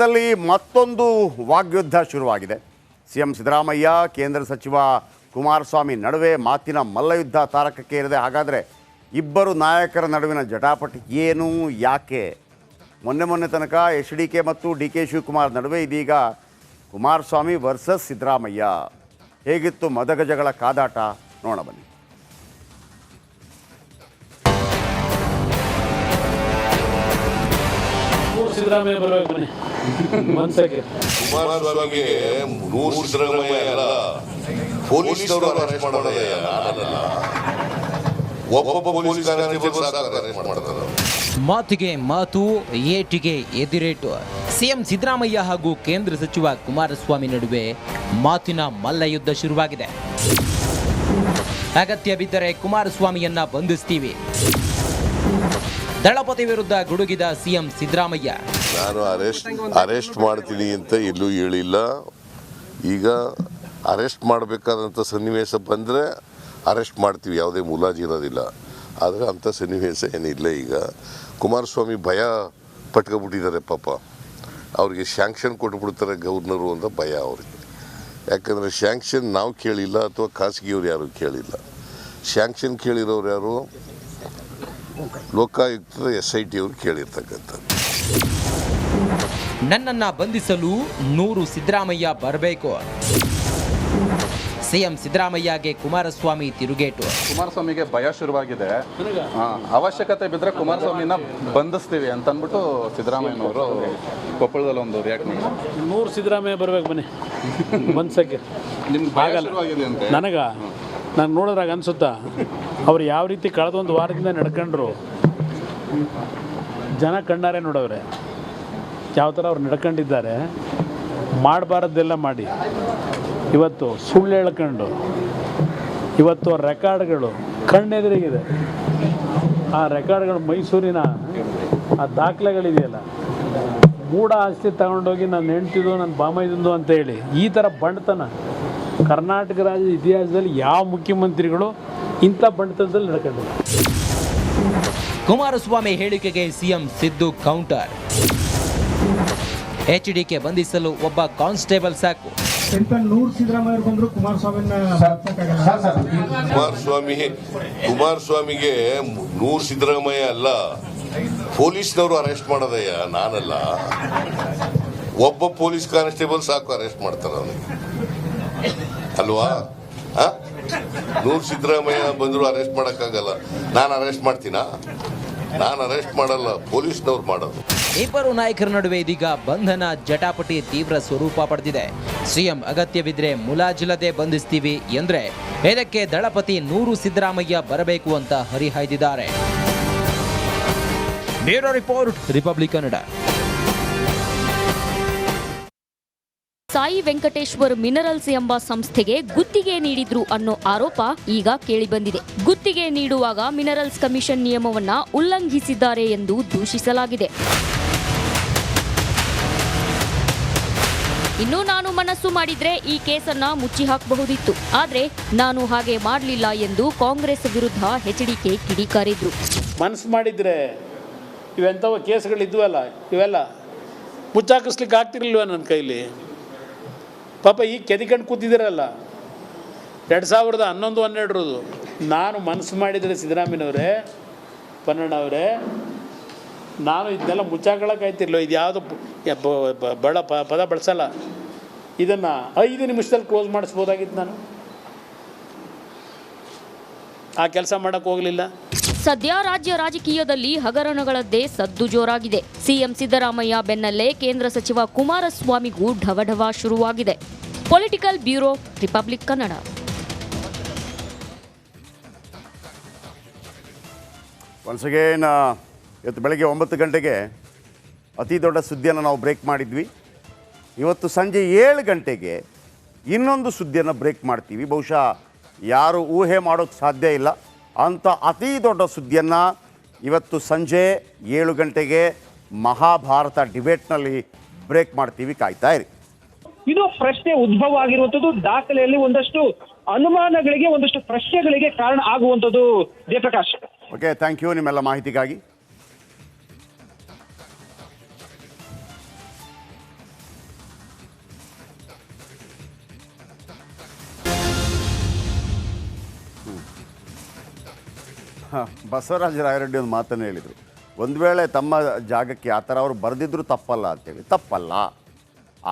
ರಾಜ್ಯದಲ್ಲಿ ಮತ್ತೊಂದು ವಾಗ್ಯುದ್ಧ ಶುರುವಾಗಿದೆ. ಸಿಎಂ ಸಿದ್ದರಾಮಯ್ಯ ಕೇಂದ್ರ ಸಚಿವ ಕುಮಾರಸ್ವಾಮಿ ನಡುವೆ ಮಾತಿನ ಮಲ್ಲಯುದ್ಧ ತಾರಕಕ್ಕೆ ಏರಿದೆ. ಹಾಗಾದರೆ ಇಬ್ಬರು ನಾಯಕರ ನಡುವಿನ ಜಟಾಪಟಿ ಏನು, ಯಾಕೆ? ಮೊನ್ನೆ ತನಕ HDK ಮತ್ತು DK ಶಿವಕುಮಾರ್ ನಡುವೆ, ಇದೀಗ ಕುಮಾರಸ್ವಾಮಿ ವರ್ಸಸ್ ಸಿದ್ದರಾಮಯ್ಯ. ಹೇಗಿತ್ತು ಮದಗಜಗಳ ಕಾದಾಟ? ನೋಡೋಣ ಬನ್ನಿ. ಸಿದ್ದರಾಮಯ್ಯ ಬರಬೇಕು ಬನ್ನಿ. ಮನ್ಸಕ್ಕೆ ಕುಮಾರಸ್ವಾಮಿಗೆ 100 ಸಿದ್ದರಾಮಯ್ಯ ಅಲ್ಲ, ಪೊಲೀಸರು ಅರೆಸ್ಟ್ ಮಾಡೋದೇ ನಾನಲ್ಲ. ಒಬ್ಬೊಬ್ಬ ಪೊಲೀಸ್ ಕಾನ್ಸ್ಟೇಬಲ್ ಅರೆಸ್ಟ್ ಮಾಡ್ತಾರೆ. ಮಾತಿಗೆ ಮಾತು, ಏಟಿಗೆ ಎದಿರೇಟು. ಸಿಎಂ ಸಿದ್ದರಾಮಯ್ಯ ಹಾಗೂ ಕೇಂದ್ರ ಸಚಿವ ಕುಮಾರಸ್ವಾಮಿ ನಡುವೆ ಮಾತಿನ ಮಲ್ಲಯುದ್ಧ ಶುರುವಾಗಿದೆ. ಅಗತ್ಯ ಬಿದ್ದರೆ ಕುಮಾರಸ್ವಾಮಿಯನ್ನ ಬಂಧಿಸ್ತೀವಿ. ದಳಪತಿ ವಿರುದ್ಧ ಗುಡುಗಿದ ಸಿಎಂ ಸಿದ್ದರಾಮಯ್ಯ. ನಾನು ಅರೆಸ್ಟ್ ಮಾಡ್ತೀನಿ ಅಂತ ಎಲ್ಲೂ ಹೇಳಿಲ್ಲ. ಈಗ ಅರೆಸ್ಟ್ ಮಾಡಬೇಕಾದಂಥ ಸನ್ನಿವೇಶ ಬಂದರೆ ಅರೆಸ್ಟ್ ಮಾಡ್ತೀವಿ, ಯಾವುದೇ ಮುಲಾಜಿ ಇರೋದಿಲ್ಲ. ಆದರೆ ಅಂಥ ಸನ್ನಿವೇಶ ಏನಿಲ್ಲ. ಈಗ ಕುಮಾರಸ್ವಾಮಿ ಭಯ ಪಟ್ಕೊಬಿಟ್ಟಿದ್ದಾರೆ ಪಾಪ. ಅವ್ರಿಗೆ ಶ್ಯಾಂಕ್ಷನ್ ಕೊಟ್ಬಿಡ್ತಾರೆ ಗವರ್ನರು ಅಂತ ಭಯ ಅವ್ರಿಗೆ. ಯಾಕಂದರೆ ಶ್ಯಾಂಕ್ಷನ್ ನಾವು ಕೇಳಿಲ್ಲ, ಅಥವಾ ಖಾಸಗಿಯವ್ರು ಯಾರು ಕೇಳಿಲ್ಲ. ಶ್ಯಾಂಕ್ಷನ್ ಕೇಳಿರೋರು ಯಾರು? ಲೋಕಾಯುಕ್ತದ SIT ಅವರು ಕೇಳಿರ್ತಕ್ಕಂಥದ್ದು. ನನ್ನನ್ನ ಬಂಧಿಸಲು 100 ಸಿದ್ದರಾಮಯ್ಯ ಬರಬೇಕು. ಸಿಎಂ ಸಿದ್ದರಾಮಯ್ಯಗೆ ಕುಮಾರಸ್ವಾಮಿ ತಿರುಗೇಟು. ಕುಮಾರಸ್ವಾಮಿಗೆ ಭಯ ಶುರುವಾಗಿದೆ. ಅವಶ್ಯಕತೆ ಬಿದ್ದರೆ ಕುಮಾರಸ್ವಾಮಿನ ಬಂಧಿಸ್ತೀವಿ ಅಂತ ಅಂದ್ಬಿಟ್ಟು ಸಿದ್ದರಾಮಯ್ಯನವರು ಕೊಪ್ಪಳದಲ್ಲಿ ಒಂದು ರಿಯಾಕ್ಟ್ ಮಾಡಿದ್ರು. 100 ಸಿದ್ದರಾಮಯ್ಯ ಬರಬೇಕು ಬನ್ನಿ. ಮನ್ಸಕ್ಕೆ ನಿಮ್ಗೆ ಭಯ ಶುರುವಾಗಿದೆ ಅಂತ ನಾನು ನೋಡಿದ್ರಾಗ ಅನ್ಸುತ್ತಾ, ಅವ್ರು ಯಾವ ರೀತಿ ಕಳೆದೊಂದು ವಾರದಿಂದ ನಡ್ಕೊಂಡ್ರು. ಜನ ಕಣ್ಣಾರೆ ನೋಡವ್ರೆ ಯಾವ ಥರ ಅವ್ರು ನಡ್ಕೊಂಡಿದ್ದಾರೆ. ಮಾಡಬಾರದ್ದೆಲ್ಲ ಮಾಡಿ ಇವತ್ತು ಸುಳ್ಳು ಹೇಳ್ಕೊಂಡು ಇವತ್ತು ರೆಕಾರ್ಡ್ಗಳು ಕಣ್ಣೆದುರಿಗಿದೆ. ಆ ರೆಕಾರ್ಡ್ಗಳು ಮೈಸೂರಿನ ಆ ದಾಖಲೆಗಳಿದೆಯಲ್ಲ, ಮೂಢ ಆಸ್ತಿ ತಗೊಂಡೋಗಿ ನಾನು ಹೆಂಡ್ತಿದ್ದು ನನ್ನ ಬಾಮೈದಂದು ಅಂತ ಹೇಳಿ ಈ ಥರ ಬಂಡತನ ಕರ್ನಾಟಕ ರಾಜ್ಯದ ಇತಿಹಾಸದಲ್ಲಿ ಯಾವ ಮುಖ್ಯಮಂತ್ರಿಗಳು ಇಂಥ ಬಂಡತನದಲ್ಲಿ ನಡ್ಕೊಂಡಿಲ್ಲ. ಕುಮಾರಸ್ವಾಮಿ ಹೇಳಿಕೆಗೆ ಸಿಎಂ ಸಿದ್ದು ಕೌಂಟರ್. HDK ಬಂಧಿಸಲು ಒಬ್ಬ ಕಾನ್ಸ್ಟೇಬಲ್ ಸಾಕು. ಕುಮಾರಸ್ವಾಮಿಗೆ 100 ಸಿದ್ದರಾಮಯ್ಯ ಅಲ್ಲ, ಪೊಲೀಸ್ನವರು ಅರೆಸ್ಟ್ ಮಾಡೋದಯ್ಯ ನಾನಲ್ಲ. ಒಬ್ಬ ಪೊಲೀಸ್ ಕಾನ್ಸ್ಟೇಬಲ್ ಸಾಕು ಅರೆಸ್ಟ್ ಮಾಡ್ತಾರೆ ಅವನಿಗೆ ಅಲ್ವಾ? 100 ಸಿದ್ದರಾಮಯ್ಯ ಬಂದ್ರು ಅರೆಸ್ಟ್ ಮಾಡೋಕ್ಕಾಗಲ್ಲ. ನಾನು ಅರೆಸ್ಟ್ ಮಾಡ್ತೀನಾ? ನಾನು ಅರೆಸ್ಟ್ ಮಾಡಲ್ಲ, ಪೊಲೀಸ್ನವ್ರು ಮಾಡೋದು. ಇಬ್ಬರು ನಾಯಕರ ನಡುವೆ ಇದೀಗ ಬಂಧನ ಜಟಾಪಟಿ ತೀವ್ರ ಸ್ವರೂಪ ಪಡೆದಿದೆ. ಸಿಎಂ ಅಗತ್ಯವಿದ್ರೆ ಮುಲಾಜಿಲ್ಲದೆ ಬಂಧಿಸ್ತೀವಿ ಎಂದ್ರೆ ಇದಕ್ಕೆ ದಳಪತಿ 100 ಸಿದ್ದರಾಮಯ್ಯ ಬರಬೇಕು ಅಂತ ಹರಿಹಾಯ್ದಿದ್ದಾರೆ. Bureau report, Republic Kannada. Sai Venkateshwar minerals ಎಂಬ ಸಂಸ್ಥೆಗೆ ಗುತ್ತಿಗೆ ನೀಡಿದ್ರು ಅನ್ನೋ ಆರೋಪ ಈಗ ಕೇಳಿಬಂದಿದೆ. ಗುತ್ತಿಗೆ ನೀಡುವಾಗ ಮಿನರಲ್ಸ್ ಕಮಿಷನ್ ನಿಯಮವನ್ನ ಉಲ್ಲಂಘಿಸಿದ್ದಾರೆ ಎಂದು ದೂಷಿಸಲಾಗಿದೆ. ಇನ್ನು ನಾನು ಮನಸ್ಸು ಮಾಡಿದ್ರೆ ಈ ಕೇಸನ್ನ ಮುಚ್ಚಿ ಹಾಕಬಹುದಿತ್ತು, ಆದ್ರೆ ನಾನು ಹಾಗೆ ಮಾಡಲಿಲ್ಲ ಎಂದು ಕಾಂಗ್ರೆಸ್ ವಿರುದ್ಧ HDK ಕಿಡಿಕಾರಿದ್ರು. ಮನಸ್ಸು ಮಾಡಿದ್ರೆ ಇವೆಂಥವ ಕೇಸ್ಗಳಿದ್ವಲ್ಲ, ಇವೆಲ್ಲ ಮುಚ್ಚಾಕಿಸ್ಲಿಕ್ಕೆ ಆಗ್ತಿರ್ಲಿಲ್ವ ನನ್ನ ಕೈಲಿ? ಪಾಪ ಈಗ ಕೆದಿಕೊಂಡು ಕೂತಿದ್ದೀರಲ್ಲ 2011-12 ನಾನು ಮನಸ್ಸು ಮಾಡಿದರೆ ಸಿದ್ದರಾಮಯ್ಯನವರೇ, ಪನ್ನಣ್ಣವರೇ, ನಾನು ಇದನ್ನೆಲ್ಲ ಮುಚ್ಚಾಕೊಳ್ಳೋಕ್ಕಾಯ್ತಿರ್ಲಿಲ್ಲ. ಇದು ಯಾವುದು ಪದ ಬಳಸಲ್ಲ. ಇದನ್ನು 5 ನಿಮಿಷದಲ್ಲಿ ಕ್ಲೋಸ್ ಮಾಡಿಸ್ಬೋದಾಗಿತ್ತು. ನಾನು ಆ ಕೆಲಸ ಮಾಡೋಕ್ಕೆ ಹೋಗಲಿಲ್ಲ. ಸದ್ಯ ರಾಜ್ಯ ರಾಜಕೀಯದಲ್ಲಿ ಹಗರಣಗಳದ್ದೇ ಸದ್ದು ಜೋರಾಗಿದೆ. ಸಿಎಂ ಸಿದ್ದರಾಮಯ್ಯ ಬೆನ್ನಲ್ಲೇ ಕೇಂದ್ರ ಸಚಿವ ಕುಮಾರಸ್ವಾಮಿಗೂ ಢವಢವ ಶುರುವಾಗಿದೆ. Political bureau, republic Kannada. Once again ಇವತ್ತು ಬೆಳಗ್ಗೆ 9 ಗಂಟೆಗೆ ಅತಿ ದೊಡ್ಡ ಸುದ್ದಿಯನ್ನು ನಾವು ಬ್ರೇಕ್ ಮಾಡಿದ್ವಿ. ಇವತ್ತು ಸಂಜೆ 7 ಗಂಟೆಗೆ ಇನ್ನೊಂದು ಸುದ್ದಿಯನ್ನು ಬ್ರೇಕ್ ಮಾಡ್ತೀವಿ. ಬಹುಶಃ ಯಾರು ಊಹೆ ಮಾಡೋಕ್ಕೆ ಸಾಧ್ಯ ಇಲ್ಲ ಅಂಥ ಅತಿ ದೊಡ್ಡ ಸುದ್ದಿಯನ್ನು ಇವತ್ತು ಸಂಜೆ 7 ಗಂಟೆಗೆ ಮಹಾಭಾರತ ಡಿಬೇಟ್ನಲ್ಲಿ ಬ್ರೇಕ್ ಮಾಡ್ತೀವಿ. ಕಾಯ್ತಾ ಇರಿ. ಇದು ಪ್ರಶ್ನೆ ಉದ್ಭವ ಆಗಿರುವಂಥದ್ದು. ದಾಖಲೆಯಲ್ಲಿ ಒಂದಷ್ಟು ಅನುಮಾನಗಳಿಗೆ, ಒಂದಷ್ಟು ಪ್ರಶ್ನೆಗಳಿಗೆ ಕಾರಣ ಆಗುವಂಥದ್ದು. ಜಯಪ್ರಕಾಶ್. ಓಕೆ, ಥ್ಯಾಂಕ್ ಯು ನಿಮ್ಮೆಲ್ಲ ಮಾಹಿತಿಗಾಗಿ. ಬಸವರಾಜ ರಾಯರೆಡ್ಡಿ ಒಂದು ಮಾತನ್ನು ಹೇಳಿದರು, ಒಂದು ವೇಳೆ ತಮ್ಮ ಜಾಗಕ್ಕೆ ಆ ಥರ ಅವರು ಬರೆದಿದ್ರು ತಪ್ಪಲ್ಲ ಅಂತೇಳಿ. ತಪ್ಪಲ್ಲ.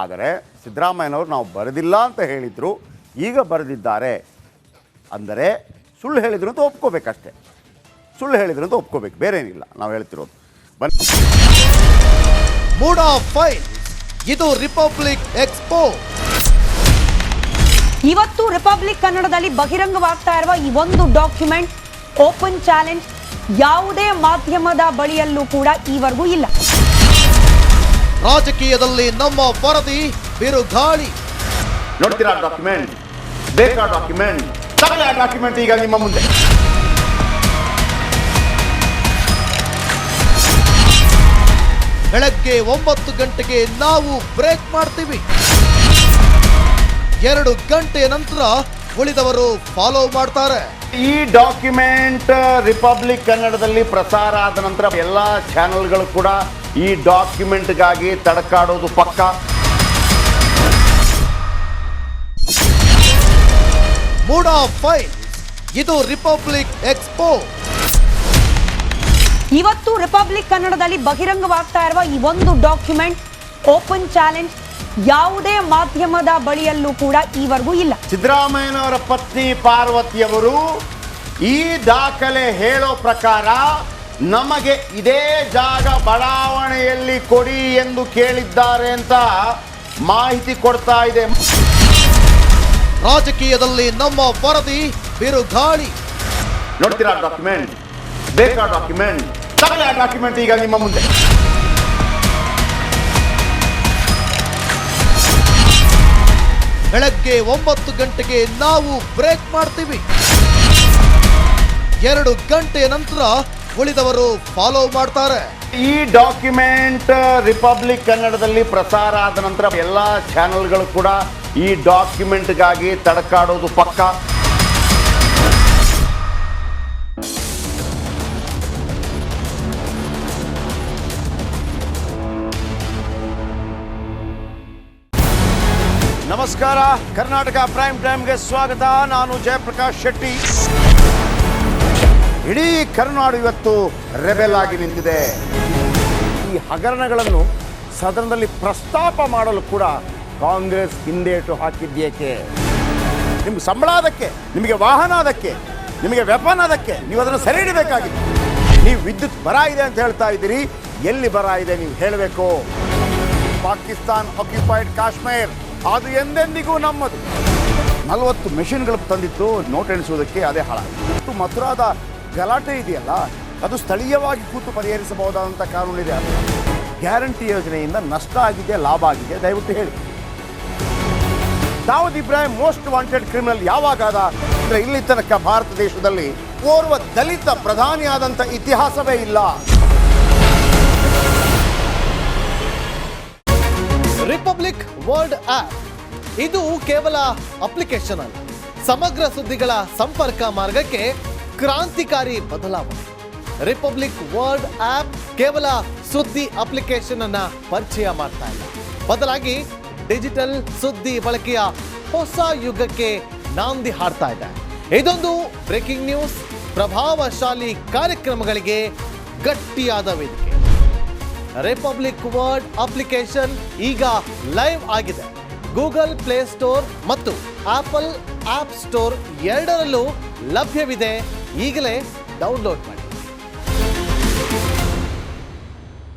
ಆದರೆ ಸಿದ್ದರಾಮಯ್ಯನವರು ನಾವು ಬರೆದಿಲ್ಲ ಅಂತ ಹೇಳಿದರು, ಈಗ ಬರೆದಿದ್ದಾರೆ ಅಂದರೆ ಸುಳ್ಳು ಹೇಳಿದ್ರು ಅಂತ ಒಪ್ಕೋಬೇಕಷ್ಟೆ. ಸುಳ್ಳು ಹೇಳಿದ್ರು ಅಂತ ಒಪ್ಕೋಬೇಕು, ಬೇರೆ ಏನಿಲ್ಲ ನಾವು ಹೇಳ್ತಿರೋದು. ಬನ್ನಿ. ಮೂಡ್ ಆಫ್ ಫೈಲ್, ಇದು ರಿಪಬ್ಲಿಕ್ ಎಕ್ಸ್ಪೋ. ಇವತ್ತು ರಿಪಬ್ಲಿಕ್ ಕನ್ನಡದಲ್ಲಿ ಬಹಿರಂಗವಾಗ್ತಾ ಇರುವ ಈ ಒಂದು ಡಾಕ್ಯುಮೆಂಟ್ ಓಪನ್ ಚಾಲೆಂಜ್ ಯಾವುದೇ ಮಾಧ್ಯಮದ ಬಳಿಯಲ್ಲೂ ಕೂಡ ಈವರೆಗೂ ಇಲ್ಲ. ರಾಜಕೀಯದಲ್ಲಿ ನಮ್ಮ ವರದಿ ಬಿರುಗಾಳಿ. ನೋಡ್ತೀರಾ ಡಾಕ್ಯುಮೆಂಟ್, ಬೇಕಾ ಡಾಕ್ಯುಮೆಂಟ್, ತಗೊಳ್ಳಿ ಆ ಡಾಕ್ಯುಮೆಂಟ್ ಈಗ ನಿಮ್ಮ ಮುಂದೆ. ಬೆಳಗ್ಗೆ 9 ಗಂಟೆಗೆ ನಾವು ಬ್ರೇಕ್ ಮಾಡ್ತೀವಿ. 2 ಗಂಟೆ ನಂತರ ಉಳಿದವರು ಫಾಲೋ ಮಾಡ್ತಾರೆ. ಈ ಡಾಕ್ಯುಮೆಂಟ್ ರಿಪಬ್ಲಿಕ್ ಕನ್ನಡದಲ್ಲಿ ಪ್ರಸಾರ ಆದ ನಂತರ ಎಲ್ಲ ಚಾನೆಲ್ಗಳು ಕೂಡ ಈ ಡಾಕ್ಯುಮೆಂಟ್ಗಾಗಿ ತಡಕಾಡೋದು ಪಕ್ಕ. ಮೂಡ್ ಆಫ್ ಫೈಲ್, ಇದು ರಿಪಬ್ಲಿಕ್ ಎಕ್ಸ್ಪೋ. ಇವತ್ತು ರಿಪಬ್ಲಿಕ್ ಕನ್ನಡದಲ್ಲಿ ಬಹಿರಂಗವಾಗ್ತಾ ಇರುವ ಈ ಒಂದು ಡಾಕ್ಯುಮೆಂಟ್ ಓಪನ್ ಚಾಲೆಂಜ್ ಯಾವುದೇ ಮಾಧ್ಯಮದ ಬಳಿಯಲ್ಲೂ ಕೂಡ ಈವರೆಗೂ ಇಲ್ಲ. ಸಿದ್ದರಾಮಯ್ಯನವರ ಪತ್ನಿ ಪಾರ್ವತಿಯವರು ಈ ದಾಖಲೆ ಹೇಳೋ ಪ್ರಕಾರ ನಮಗೆ ಇದೇ ಜಾಗ ಬಡಾವಣೆಯಲ್ಲಿ ಕೊಡಿ ಎಂದು ಕೇಳಿದ್ದಾರೆ ಅಂತ ಮಾಹಿತಿ ಕೊಡ್ತಾ ಇದೆ. ರಾಜಕೀಯದಲ್ಲಿ ನಮ್ಮ ವರದಿ ಬಿರುಗಾಳಿ. ನೋಡ್ತೀರಾ ಡಾಕ್ಯುಮೆಂಟ್, ಬೇಕಾ ಡಾಕ್ಯುಮೆಂಟ್, ತಗೊಳ್ಳಿ ಆ ಡಾಕ್ಯುಮೆಂಟ್ ಈಗ ನಿಮ್ಮ ಮುಂದೆ. ಬೆಳಗ್ಗೆ 9 ಗಂಟೆಗೆ ನಾವು ಬ್ರೇಕ್ ಮಾಡ್ತೀವಿ. 2 ಗಂಟೆ ನಂತರ ಉಳಿದವರು ಫಾಲೋ ಮಾಡ್ತಾರೆ. ಈ ಡಾಕ್ಯುಮೆಂಟ್ ರಿಪಬ್ಲಿಕ್ ಕನ್ನಡದಲ್ಲಿ ಪ್ರಸಾರ ಆದ ನಂತರ ಎಲ್ಲ ಚಾನೆಲ್ಗಳು ಕೂಡ ಈ ಡಾಕ್ಯುಮೆಂಟ್ಗಾಗಿ ತಡಕಾಡೋದು ಪಕ್ಕ. ನಮಸ್ಕಾರ, ಕರ್ನಾಟಕ ಪ್ರೈಮ್ ಟೈಮ್ಗೆ ಸ್ವಾಗತ. ನಾನು ಜಯಪ್ರಕಾಶ್ ಶೆಟ್ಟಿ. ಇಡೀ ಕರುನಾಡು ಇವತ್ತು ರೆಬೆಲ್ ಆಗಿ ನಿಂತಿದೆ. ಈ ಹಗರಣಗಳನ್ನು ಸದನದಲ್ಲಿ ಪ್ರಸ್ತಾಪ ಮಾಡಲು ಕೂಡ ಕಾಂಗ್ರೆಸ್ ಹಿಂದೇಟು ಹಾಕಿದ್ದೇಕೆ? ನಿಮ್ಗೆ ಸಂಬಳ ಅದಕ್ಕೆ, ನಿಮಗೆ ವಾಹನ ಅದಕ್ಕೆ, ನಿಮಗೆ ವೆಪನ್ ಅದಕ್ಕೆ, ನೀವು ಅದನ್ನು ಸೆರೆ ಹಿಡಿಬೇಕಾಗಿತ್ತು. ನೀವು ವಿದ್ಯುತ್ ಬರ ಇದೆ ಅಂತ ಹೇಳ್ತಾ ಇದ್ದೀರಿ, ಎಲ್ಲಿ ಬರ ಇದೆ ನೀವು ಹೇಳಬೇಕು. ಪಾಕಿಸ್ತಾನ್ ಆಕ್ಯುಪೈಡ್ ಕಾಶ್ಮೀರ್ ಅದು ಎಂದೆಂದಿಗೂ ನಮ್ಮದು. 40 ಮೆಷಿನ್ಗಳು ತಂದಿತ್ತು ನೋಟ್ ಎಣಿಸುವುದಕ್ಕೆ, ಅದೇ ಹಾಳಾಯಿತು. ಮಥುರಾದ ಗಲಾಟೆ ಇದೆಯಲ್ಲ, ಅದು ಸ್ಥಳೀಯವಾಗಿ ಕೂತು ಪರಿಹರಿಸಬಹುದಾದಂಥ ಕಾನೂನಿದೆ. ಗ್ಯಾರಂಟಿ ಯೋಜನೆಯಿಂದ ನಷ್ಟ ಆಗಿದೆ, ಲಾಭ ಆಗಿದೆ, ದಯವಿಟ್ಟು ಹೇಳಿ. Dawood Ibrahim most wanted criminal ಯಾವಾಗಾದ ಅಂದರೆ ಇಲ್ಲಿ ತನಕ ಭಾರತ ದೇಶದಲ್ಲಿ ಓರ್ವ ದಲಿತ ಪ್ರಧಾನಿ ಆದಂಥ ಇತಿಹಾಸವೇ ಇಲ್ಲ. ರಿಪಬ್ಲಿಕ್ ವರ್ಲ್ಡ್ ಆಪ್, ಇದು ಕೇವಲ ಅಪ್ಲಿಕೇಶನ್ ಅಲ್ಲ, ಸಮಗ್ರ ಸುದ್ದಿಗಳ ಸಂಪರ್ಕ ಮಾರ್ಗಕ್ಕೆ ಕ್ರಾಂತಿಕಾರಿ ಬದಲಾವಣೆ. ರಿಪಬ್ಲಿಕ್ ವರ್ಲ್ಡ್ ಆಪ್ ಕೇವಲ ಸುದ್ದಿ ಅಪ್ಲಿಕೇಶನ್ ಅನ್ನ ಪರಿಚಯ ಮಾಡ್ತಾ ಇಲ್ಲ, ಬದಲಾಗಿ ಡಿಜಿಟಲ್ ಸುದ್ದಿ ಬಳಕೆಯ ಹೊಸ ಯುಗಕ್ಕೆ ನಾಂದಿ ಹಾಡ್ತಾ ಇದೆ. ಇದೊಂದು ಬ್ರೇಕಿಂಗ್ ನ್ಯೂಸ್, ಪ್ರಭಾವಶಾಲಿ ಕಾರ್ಯಕ್ರಮಗಳಿಗೆ ಗಟ್ಟಿಯಾದ ವೇದಿಕೆ. ರಿಪಬ್ಲಿಕ್ ವರ್ಲ್ಡ್ ಅಪ್ಲಿಕೇಶನ್ ಈಗ ಲೈವ್ ಆಗಿದೆ. ಗೂಗಲ್ ಪ್ಲೇ ಸ್ಟೋರ್ ಮತ್ತು ಆಪಲ್ ಆಪ್ ಸ್ಟೋರ್ ಎರಡರಲ್ಲೂ ಲಭ್ಯವಿದೆ. ಈಗಲೇ ಡೌನ್ಲೋಡ್ ಮಾಡಿ.